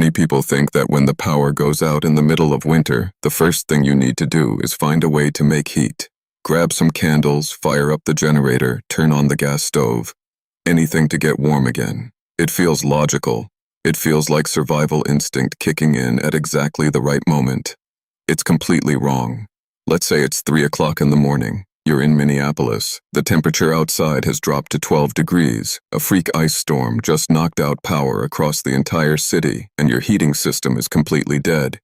Many people think that when the power goes out in the middle of winter, the first thing you need to do is find a way to make heat. Grab some candles, fire up the generator, turn on the gas stove. Anything to get warm again. It feels logical. It feels like survival instinct kicking in at exactly the right moment. It's completely wrong. Let's say it's 3 o'clock in the morning. You're in Minneapolis. The temperature outside has dropped to 12 degrees. A freak ice storm just knocked out power across the entire city, and your heating system is completely dead.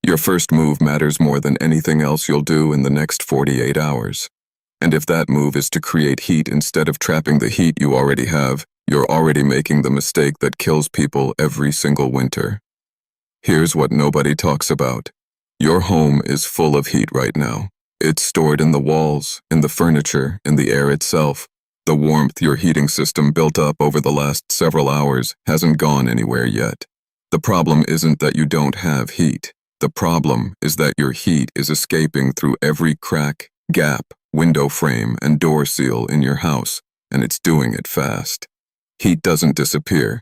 Your first move matters more than anything else you'll do in the next 48 hours. And if that move is to create heat instead of trapping the heat you already have, you're already making the mistake that kills people every single winter. Here's what nobody talks about. Your home is full of heat right now. It's stored in the walls, in the furniture, in the air itself. The warmth your heating system built up over the last several hours hasn't gone anywhere yet. The problem isn't that you don't have heat. The problem is that your heat is escaping through every crack, gap, window frame, and door seal in your house, and it's doing it fast. Heat doesn't disappear.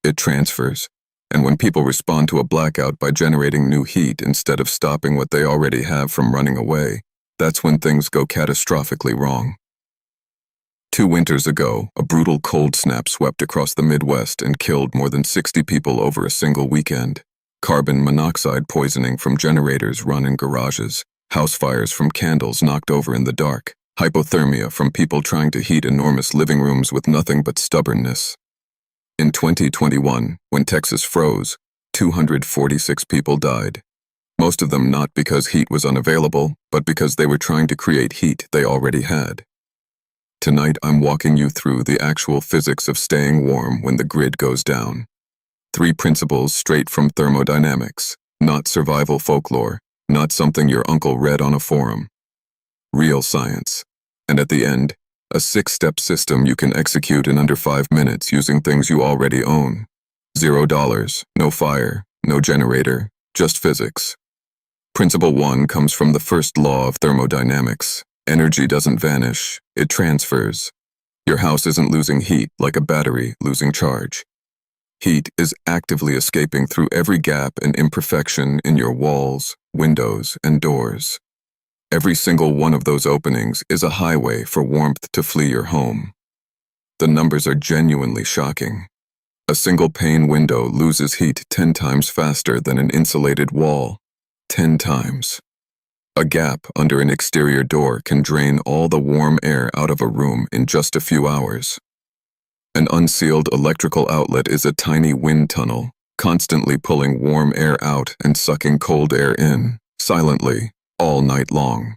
It transfers. And when people respond to a blackout by generating new heat instead of stopping what they already have from running away, that's when things go catastrophically wrong. 2 winters ago, a brutal cold snap swept across the Midwest and killed more than 60 people over a single weekend. Carbon monoxide poisoning from generators run in garages, house fires from candles knocked over in the dark, hypothermia from people trying to heat enormous living rooms with nothing but stubbornness. In 2021, when Texas froze, 246 people died. Most of them not because heat was unavailable, but because they were trying to create heat they already had. Tonight I'm walking you through the actual physics of staying warm when the grid goes down. 3 principles straight from thermodynamics, not survival folklore, not something your uncle read on a forum. Real science. And at the end, a 6-step system you can execute in under 5 minutes using things you already own. $0, no fire, no generator, just physics. Principle 1 comes from the first law of thermodynamics. Energy doesn't vanish, it transfers. Your house isn't losing heat like a battery losing charge. Heat is actively escaping through every gap and imperfection in your walls, windows, and doors. Every single one of those openings is a highway for warmth to flee your home. The numbers are genuinely shocking. A single pane window loses heat 10 times faster than an insulated wall. 10 times. A gap under an exterior door can drain all the warm air out of a room in just a few hours. An unsealed electrical outlet is a tiny wind tunnel, constantly pulling warm air out and sucking cold air in, silently, all night long.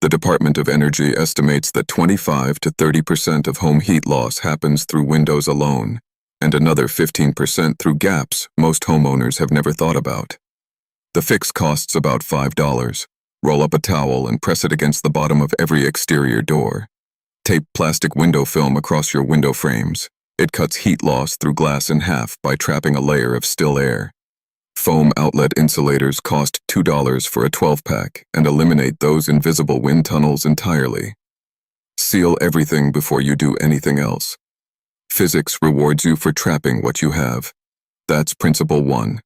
The Department of Energy estimates that 25 to 30% of home heat loss happens through windows alone, and another 15% through gaps most homeowners have never thought about. The fix costs about $5. Roll up a towel and press it against the bottom of every exterior door. Tape plastic window film across your window frames. It cuts heat loss through glass in half by trapping a layer of still air. Foam outlet insulators cost $2 for a 12-pack and eliminate those invisible wind tunnels entirely. Seal everything before you do anything else. Physics rewards you for trapping what you have. That's principle 1.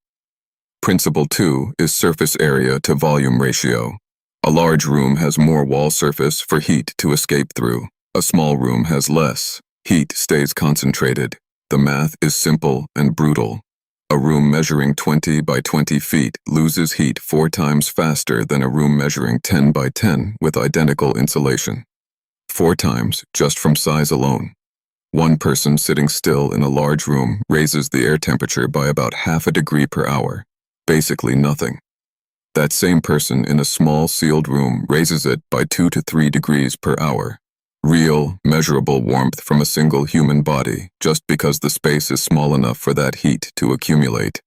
Principle 2 is surface area to volume ratio. A large room has more wall surface for heat to escape through. A small room has less. Heat stays concentrated. The math is simple and brutal. A room measuring 20 by 20 feet loses heat 4 times faster than a room measuring 10 by 10 with identical insulation. 4 times just from size alone. One person sitting still in a large room raises the air temperature by about ½ degree per hour. Basically nothing. That same person in a small sealed room raises it by 2 to 3 degrees per hour. Real, measurable warmth from a single human body, just because the space is small enough for that heat to accumulate.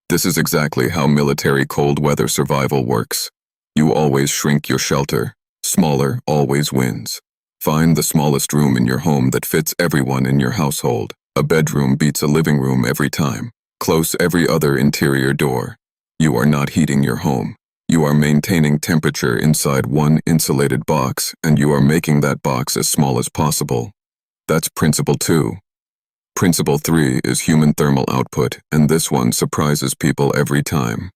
This is exactly how military cold weather survival works. You always shrink your shelter. Smaller always wins. Find the smallest room in your home that fits everyone in your household. A bedroom beats a living room every time. Close every other interior door. You are not heating your home. You are maintaining temperature inside one insulated box, and you are making that box as small as possible. That's principle 2. Principle 3 is human thermal output, and this one surprises people every time.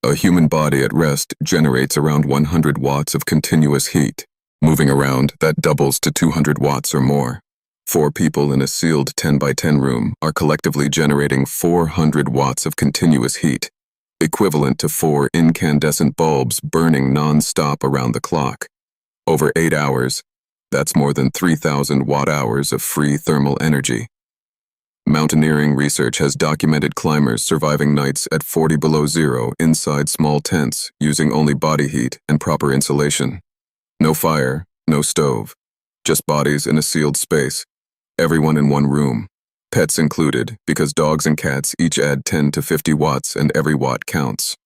A human body at rest generates around 100 watts of continuous heat. Moving around, that doubles to 200 watts or more. 4 people in a sealed 10 by 10 room are collectively generating 400 watts of continuous heat, equivalent to 4 incandescent bulbs burning non-stop around the clock. Over 8 hours, that's more than 3,000 watt-hours of free thermal energy. Mountaineering research has documented climbers surviving nights at 40 below zero inside small tents using only body heat and proper insulation. No fire, no stove, just bodies in a sealed space, everyone in one room, pets included because dogs and cats each add 10 to 50 watts and every watt counts.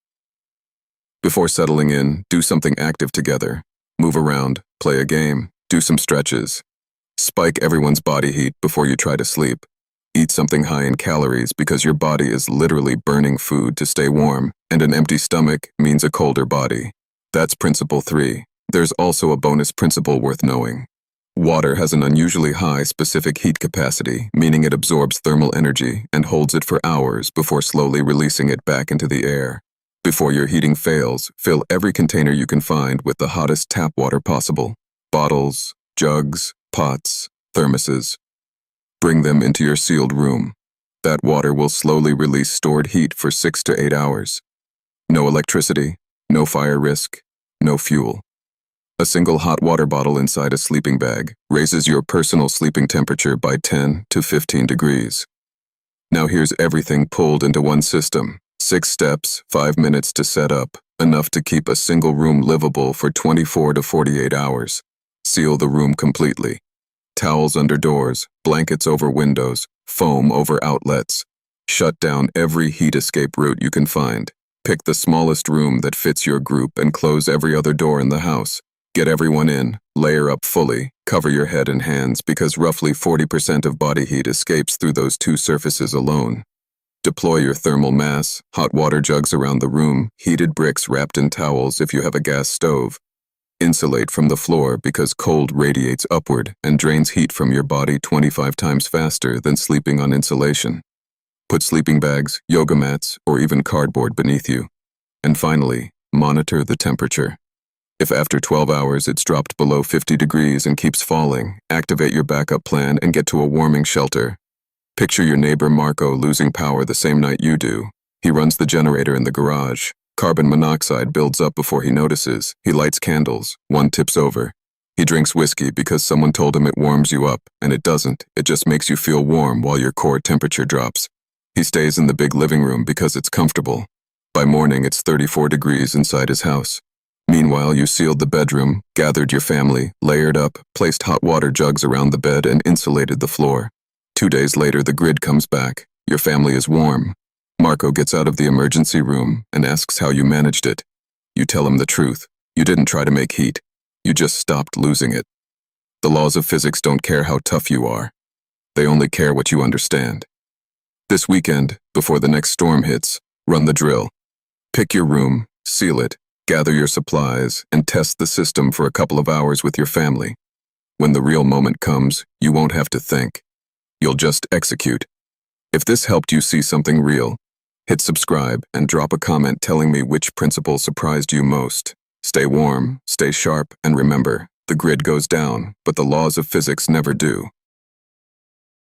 Before settling in, do something active together. Move around, play a game, do some stretches. Spike everyone's body heat before you try to sleep. Eat something high in calories because your body is literally burning food to stay warm, and an empty stomach means a colder body. That's principle 3. There's also a bonus principle worth knowing. Water has an unusually high specific heat capacity, meaning it absorbs thermal energy and holds it for hours before slowly releasing it back into the air. Before your heating fails, fill every container you can find with the hottest tap water possible. Bottles, jugs, pots, thermoses. Bring them into your sealed room. That water will slowly release stored heat for 6 to 8 hours. No electricity, no fire risk, no fuel. A single hot water bottle inside a sleeping bag raises your personal sleeping temperature by 10 to 15 degrees. Now here's everything pulled into one system. 6 steps, 5 minutes to set up, enough to keep a single room livable for 24 to 48 hours. Seal the room completely. Towels under doors, blankets over windows, foam over outlets. Shut down every heat escape route you can find. Pick the smallest room that fits your group and close every other door in the house. Get everyone in, layer up fully, cover your head and hands because roughly 40% of body heat escapes through those 2 surfaces alone. Deploy your thermal mass, hot water jugs around the room, heated bricks wrapped in towels if you have a gas stove. Insulate from the floor because cold radiates upward and drains heat from your body 25 times faster than sleeping on insulation. Put sleeping bags, yoga mats, or even cardboard beneath you. And finally, monitor the temperature. If after 12 hours it's dropped below 50 degrees and keeps falling, activate your backup plan and get to a warming shelter. Picture your neighbor Marco losing power the same night you do. He runs the generator in the garage. Carbon monoxide builds up before he notices. He lights candles. One tips over. He drinks whiskey because someone told him it warms you up, and it doesn't. It just makes you feel warm while your core temperature drops. He stays in the big living room because it's comfortable. By morning, it's 34 degrees inside his house. Meanwhile, you sealed the bedroom, gathered your family, layered up, placed hot water jugs around the bed, and insulated the floor. 2 days later, the grid comes back. Your family is warm. Marco gets out of the emergency room and asks how you managed it. You tell him the truth. You didn't try to make heat. You just stopped losing it. The laws of physics don't care how tough you are. They only care what you understand. This weekend, before the next storm hits, run the drill. Pick your room, seal it, gather your supplies, and test the system for a couple of hours with your family. When the real moment comes, you won't have to think. You'll just execute. If this helped you see something real, hit subscribe and drop a comment telling me which principle surprised you most. Stay warm, stay sharp, and remember, the grid goes down, but the laws of physics never do.